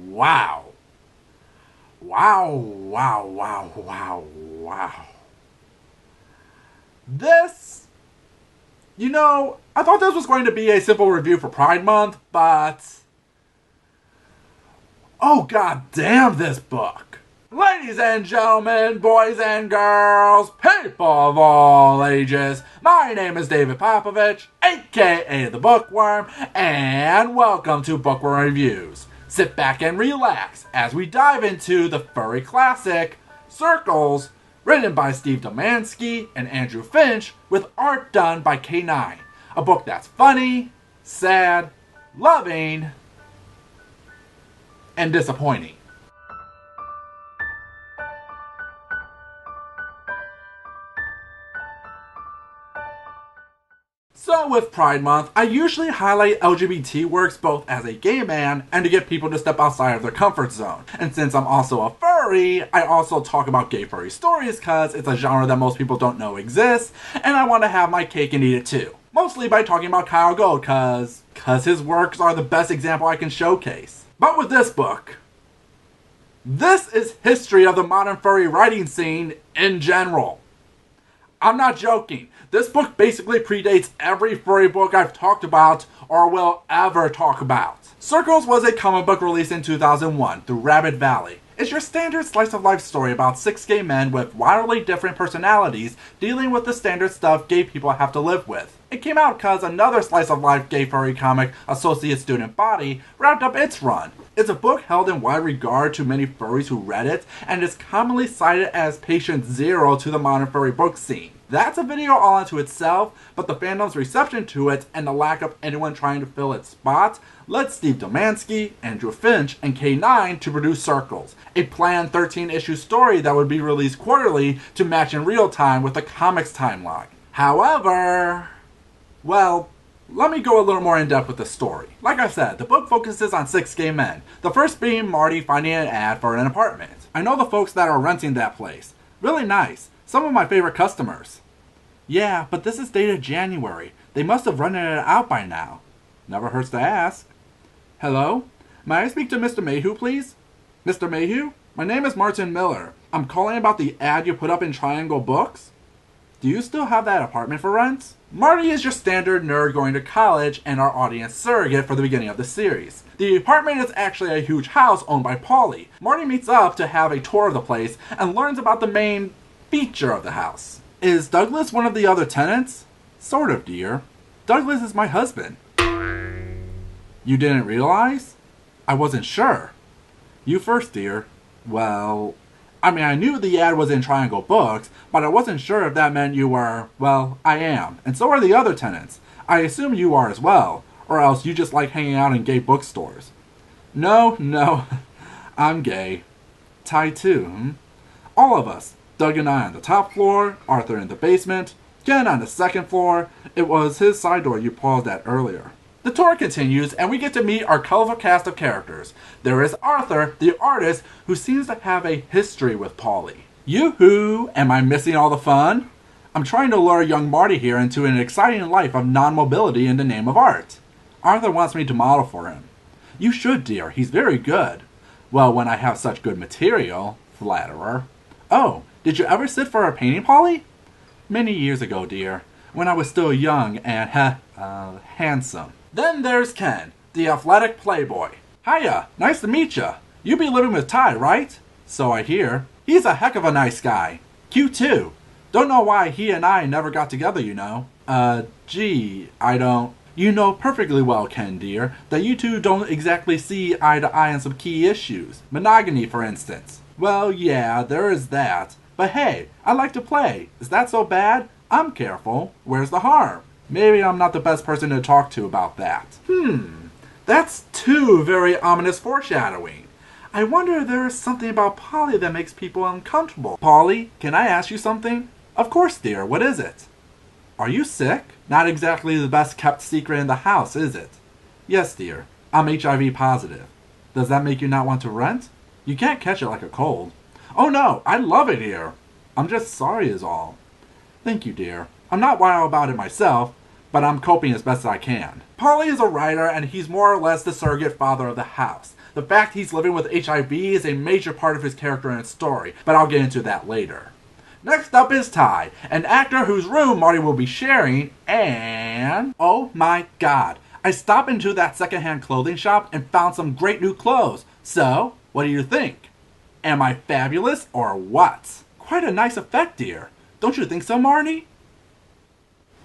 Wow. Wow, wow, wow, wow, wow. This, I thought this was going to be a simple review for Pride Month, but oh god damn this book. Ladies and gentlemen, boys and girls, people of all ages, my name is David Popovich, aka the Bookworm, and welcome to Bookworm Reviews. Sit back and relax as we dive into the furry classic, Circles, written by Steve Domanski and Andrew Finch, with art done by K9. A book that's funny, sad, loving, and disappointing. So with Pride Month, I usually highlight LGBT works both as a gay man and to get people to step outside of their comfort zone. And since I'm also a furry, I also talk about gay furry stories because it's a genre that most people don't know exists, and I want to have my cake and eat it too. Mostly by talking about Kyle Gold cause his works are the best example I can showcase. But with this book, this is history of the modern furry writing scene in general. I'm not joking. This book basically predates every furry book I've talked about or will ever talk about. Circles was a comic book released in 2001 through Rabbit Valley. It's your standard slice-of-life story about 6 gay men with wildly different personalities dealing with the standard stuff gay people have to live with. It came out because another slice-of-life gay furry comic, Associate Student Body, wrapped up its run. It's a book held in wide regard to many furries who read it, and is commonly cited as patient zero to the modern furry book scene. That's a video all unto itself, but the fandom's reception to it and the lack of anyone trying to fill its spot led Steve Domanski, Andrew Finch, and K9 to produce Circles, a planned 13-issue story that would be released quarterly to match in real time with the comics timeline. However, well, let me go a little more in depth with the story. Like I said, the book focuses on 6 gay men, the first being Marty finding an ad for an apartment. I know the folks that are renting that place. Really nice. Some of my favorite customers. Yeah, but this is dated January. They must have rented it out by now. Never hurts to ask. Hello? May I speak to Mr. Mayhew, please? Mr. Mayhew? My name is Martin Miller. I'm calling about the ad you put up in Triangle Books. Do you still have that apartment for rent? Marty is your standard nerd going to college and our audience surrogate for the beginning of the series. The apartment is actually a huge house owned by Polly. Marty meets up to have a tour of the place and learns about the main feature of the house. Is Douglas one of the other tenants? Sort of, dear. Douglas is my husband. You didn't realize? I wasn't sure. You first, dear. Well, I knew the ad was in Triangle Books, but I wasn't sure if that meant you were, well, I am. And so are the other tenants. I assume you are as well, or else you just like hanging out in gay bookstores. No, I'm gay. Ty too, All of us. Doug and I on the top floor, Arthur in the basement, Ken on the second floor. It was his side door you paused at earlier. The tour continues, and we get to meet our colorful cast of characters. There is Arthur, the artist, who seems to have a history with Polly. Yoo-hoo! Am I missing all the fun? I'm trying to lure young Marty here into an exciting life of non-mobility in the name of art. Arthur wants me to model for him. You should, dear. He's very good. Well, when I have such good material. Flatterer. Oh, did you ever sit for a painting, Polly? Many years ago, dear, when I was still young and, handsome. Then there's Ken, the athletic playboy. Hiya, nice to meet ya. You be living with Ty, right? So I hear. He's a heck of a nice guy. Cute too. Don't know why he and I never got together, you know. Gee, I don't. You know perfectly well, Ken dear, that you two don't exactly see eye to eye on some key issues. Monogamy, for instance. Well, yeah, there is that. But hey, I like to play. Is that so bad? I'm careful. Where's the harm? Maybe I'm not the best person to talk to about that. That's two very ominous foreshadowing. I wonder if there is something about Polly that makes people uncomfortable. Polly, can I ask you something? Of course, dear. What is it? Are you sick? Not exactly the best kept secret in the house, is it? Yes, dear. I'm HIV positive. Does that make you not want to rent? You can't catch it like a cold. Oh no, I love it here. I'm just sorry is all. Thank you, dear. I'm not wild about it myself, but I'm coping as best I can. Polly is a writer, and he's more or less the surrogate father of the house. The fact he's living with HIV is a major part of his character and story, but I'll get into that later. Next up is Ty, an actor whose room Marty will be sharing, and... oh my god, I stopped into that secondhand clothing shop and found some great new clothes. So, what do you think? Am I fabulous or what? Quite a nice effect, dear. Don't you think so, Marty?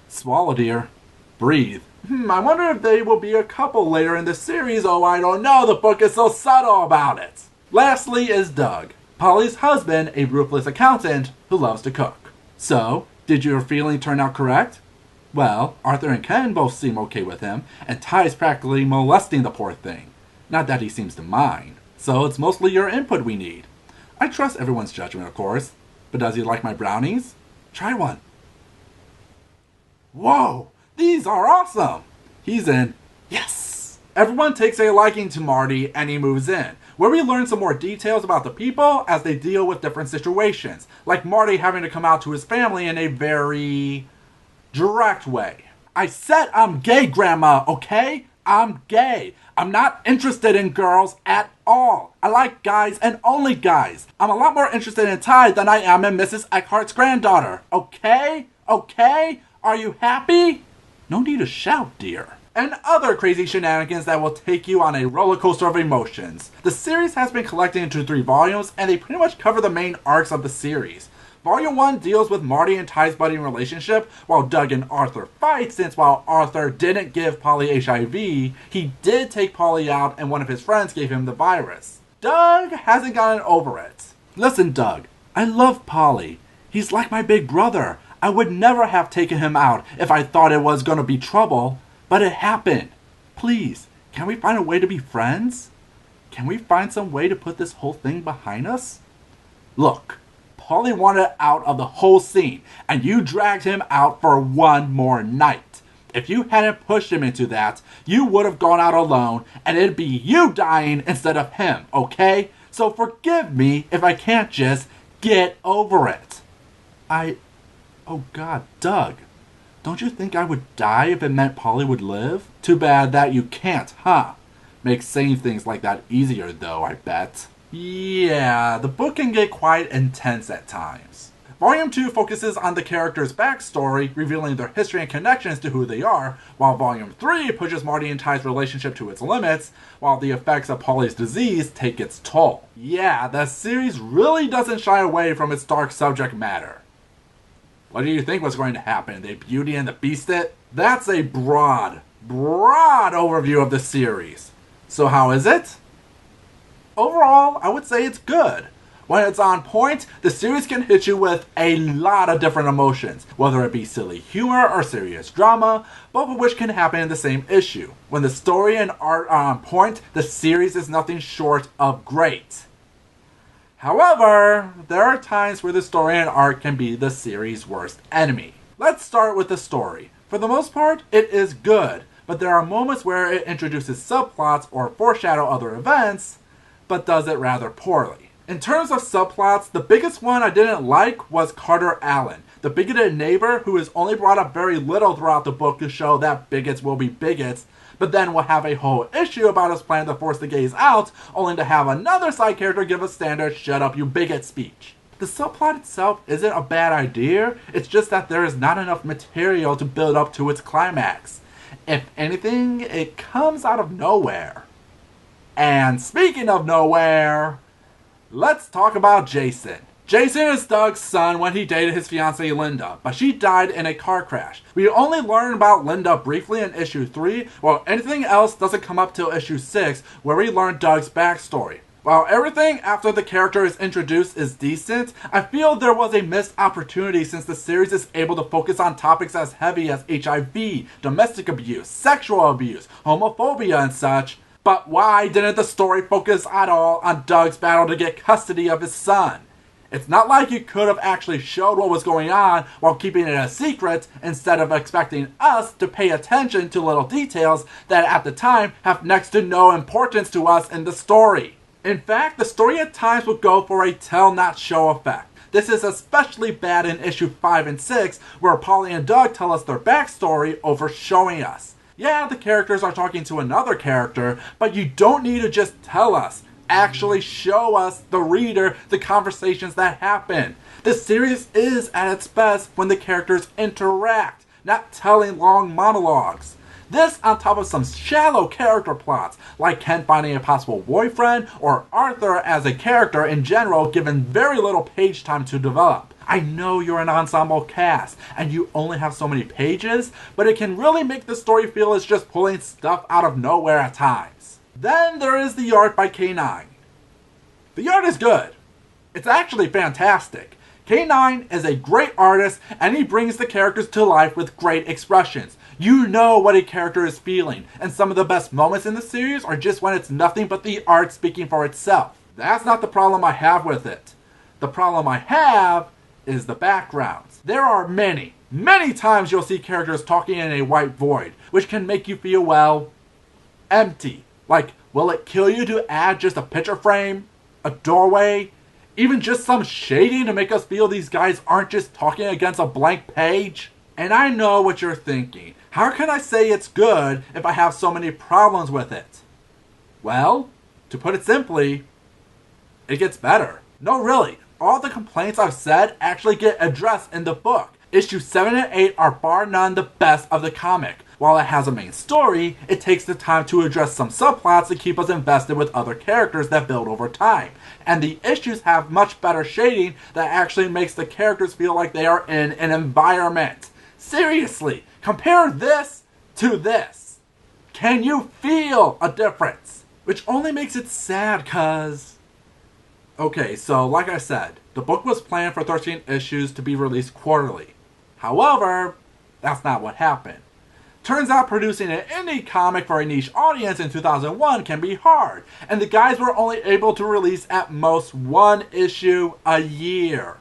Swallow, dear. Breathe. I wonder if they will be a couple later in the series. Oh, I don't know. The book is so subtle about it. Lastly is Doug, Polly's husband, a ruthless accountant who loves to cook. So, did your feeling turn out correct? Well, Arthur and Ken both seem okay with him, and Ty's practically molesting the poor thing. Not that he seems to mind. So it's mostly your input we need. I trust everyone's judgment, of course. But does he like my brownies? Try one. Whoa! These are awesome! He's in. Yes! Everyone takes a liking to Marty and he moves in, where we learn some more details about the people as they deal with different situations, like Marty having to come out to his family in a very direct way. I said I'm gay, Grandma, okay? I'm gay. I'm not interested in girls at all. I like guys and only guys. I'm a lot more interested in Ty than I am in Mrs. Eckhart's granddaughter. Okay? Okay? Are you happy? No need to shout, dear. And other crazy shenanigans that will take you on a roller coaster of emotions. The series has been collected into 3 volumes, and they pretty much cover the main arcs of the series. Volume 1 deals with Marty and Ty's budding relationship, while Doug and Arthur fight, since while Arthur didn't give Polly HIV, he did take Polly out and one of his friends gave him the virus. Doug hasn't gotten over it. Listen, Doug, I love Polly. He's like my big brother. I would never have taken him out if I thought it was gonna be trouble, but it happened. Please, can we find a way to be friends? Can we find some way to put this whole thing behind us? Look, Polly wanted out of the whole scene, and you dragged him out for one more night. If you hadn't pushed him into that, you would have gone out alone, and it'd be you dying instead of him, okay? So forgive me if I can't just get over it. Oh God, Doug, don't you think I would die if it meant Polly would live? Too bad that you can't, huh? Makes saying things like that easier though, I bet. Yeah, the book can get quite intense at times. Volume 2 focuses on the characters' backstory, revealing their history and connections to who they are, while Volume 3 pushes Marty and Ty's relationship to its limits, while the effects of Polly's disease take its toll. Yeah, the series really doesn't shy away from its dark subject matter. What do you think was going to happen? They Beauty and the Beast it? That's a broad overview of the series. So how is it? Overall, I would say it's good. When it's on point, the series can hit you with a lot of different emotions, whether it be silly humor or serious drama, both of which can happen in the same issue. When the story and art are on point, the series is nothing short of great. However, there are times where the story and art can be the series' worst enemy. Let's start with the story. For the most part, it is good, but there are moments where it introduces subplots or foreshadow other events, but does it rather poorly. In terms of subplots, the biggest one I didn't like was Carter Allen, the bigoted neighbor who is only brought up very little throughout the book to show that bigots will be bigots, but then will have a whole issue about his plan to force the gays out, only to have another side character give a standard "shut up you bigot" speech. The subplot itself isn't a bad idea, it's just that there is not enough material to build up to its climax. If anything, it comes out of nowhere. And speaking of nowhere, let's talk about Jason. Jason is Doug's son when he dated his fiancée Linda, but she died in a car crash. We only learn about Linda briefly in issue 3, while anything else doesn't come up till issue 6, where we learn Doug's backstory. While everything after the character is introduced is decent, I feel there was a missed opportunity since the series is able to focus on topics as heavy as HIV, domestic abuse, sexual abuse, homophobia and such. But why didn't the story focus at all on Doug's battle to get custody of his son? It's not like you could have actually showed what was going on while keeping it a secret instead of expecting us to pay attention to little details that at the time have next to no importance to us in the story. In fact, the story at times will go for a tell not show effect. This is especially bad in issue 5 and 6, where Polly and Doug tell us their backstory over showing us. Yeah, the characters are talking to another character, but you don't need to just tell us. Actually show us, the reader, the conversations that happen. The series is at its best when the characters interact, not telling long monologues. This on top of some shallow character plots, like Ken finding a possible boyfriend, or Arthur as a character in general given very little page time to develop. I know you're an ensemble cast, and you only have so many pages, but it can really make the story feel it's just pulling stuff out of nowhere at times. Then there is the art by K9. The art is good. It's actually fantastic. K9 is a great artist, and he brings the characters to life with great expressions. You know what a character is feeling, and some of the best moments in the series are just when it's nothing but the art speaking for itself. That's not the problem I have with it. The problem I have is the backgrounds. There are many times you'll see characters talking in a white void, which can make you feel, well, empty. Like, will it kill you to add just a picture frame, a doorway, even just some shading to make us feel these guys aren't just talking against a blank page? And I know what you're thinking. How can I say it's good if I have so many problems with it? Well, to put it simply, it gets better. No, really. All the complaints I've said actually get addressed in the book. Issues 7 and 8 are bar none the best of the comic. While it has a main story, it takes the time to address some subplots to keep us invested with other characters that build over time. And the issues have much better shading that actually makes the characters feel like they are in an environment. Seriously, compare this to this. Can you feel a difference? Which only makes it sad cause... Okay, so like I said, the book was planned for 13 issues to be released quarterly. However, that's not what happened. Turns out producing an indie comic for a niche audience in 2001 can be hard, and the guys were only able to release at most one issue a year.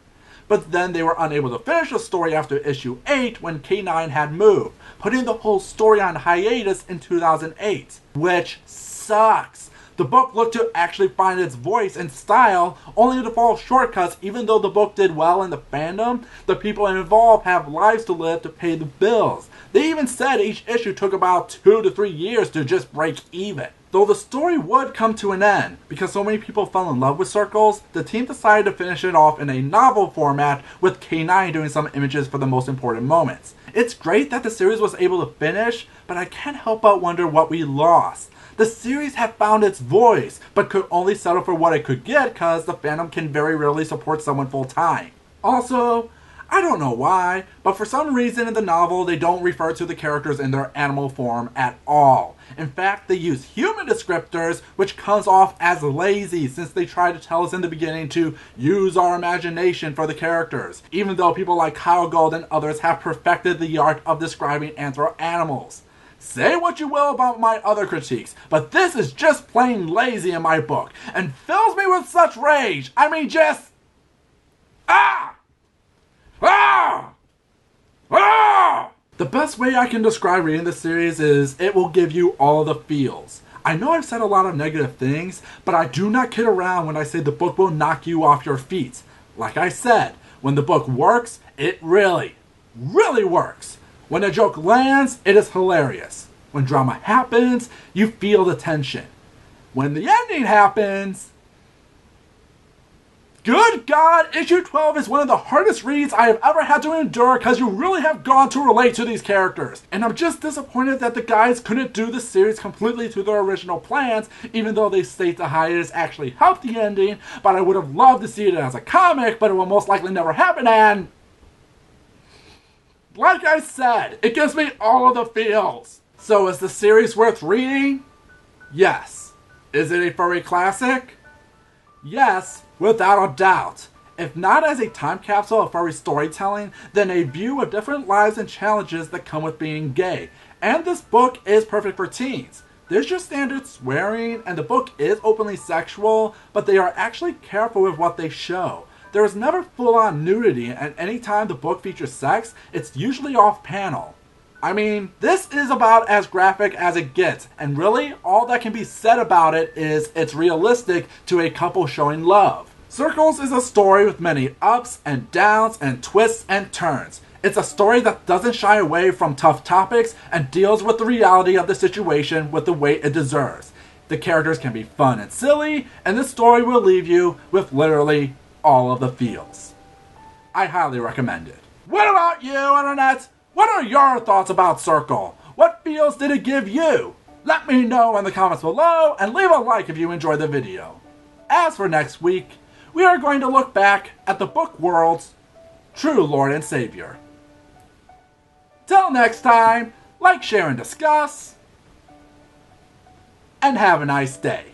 But then they were unable to finish the story after issue 8 when K9 had moved, putting the whole story on hiatus in 2008, which sucks. The book looked to actually find its voice and style, only to fall short because even though the book did well in the fandom, the people involved have lives to live to pay the bills. They even said each issue took about 2 to 3 years to just break even. Though the story would come to an end, because so many people fell in love with Circles, the team decided to finish it off in a novel format with K9 doing some images for the most important moments. It's great that the series was able to finish, but I can't help but wonder what we lost. The series had found its voice, but could only settle for what it could get because the fandom can very rarely support someone full time. Also, I don't know why, but for some reason in the novel they don't refer to the characters in their animal form at all. In fact, they use human descriptors, which comes off as lazy since they try to tell us in the beginning to use our imagination for the characters, even though people like Kyle Gold and others have perfected the art of describing anthro animals. Say what you will about my other critiques, but this is just plain lazy in my book, and fills me with such rage. I mean just... Ah! Ah! Ah! The best way I can describe reading this series is it will give you all the feels. I know I've said a lot of negative things, but I do not kid around when I say the book will knock you off your feet. Like I said, when the book works, it really works. When a joke lands, it is hilarious. When drama happens, you feel the tension. When the ending happens... Good God, issue 12 is one of the hardest reads I have ever had to endure because you really have gone to relate to these characters. And I'm just disappointed that the guys couldn't do the series completely to their original plans, even though they state the hiatus actually helped the ending, but I would have loved to see it as a comic, but it will most likely never happen, and... Like I said, it gives me all of the feels. So is the series worth reading? Yes. Is it a furry classic? Yes, without a doubt. If not as a time capsule of furry storytelling, then a view of different lives and challenges that come with being gay. And this book is perfect for teens. There's your standard swearing, and the book is openly sexual, but they are actually careful with what they show. There is never full-on nudity, and anytime the book features sex, it's usually off-panel. I mean, this is about as graphic as it gets, and really, all that can be said about it is it's realistic to a couple showing love. Circles is a story with many ups and downs and twists and turns. It's a story that doesn't shy away from tough topics and deals with the reality of the situation with the weight it deserves. The characters can be fun and silly, and this story will leave you with literally all of the feels. I highly recommend it. What about you, Internet? What are your thoughts about Circle? What feels did it give you? Let me know in the comments below, and leave a like if you enjoyed the video. As for next week, we are going to look back at the book world's true Lord and Savior. Till next time, like, share, and discuss, and have a nice day.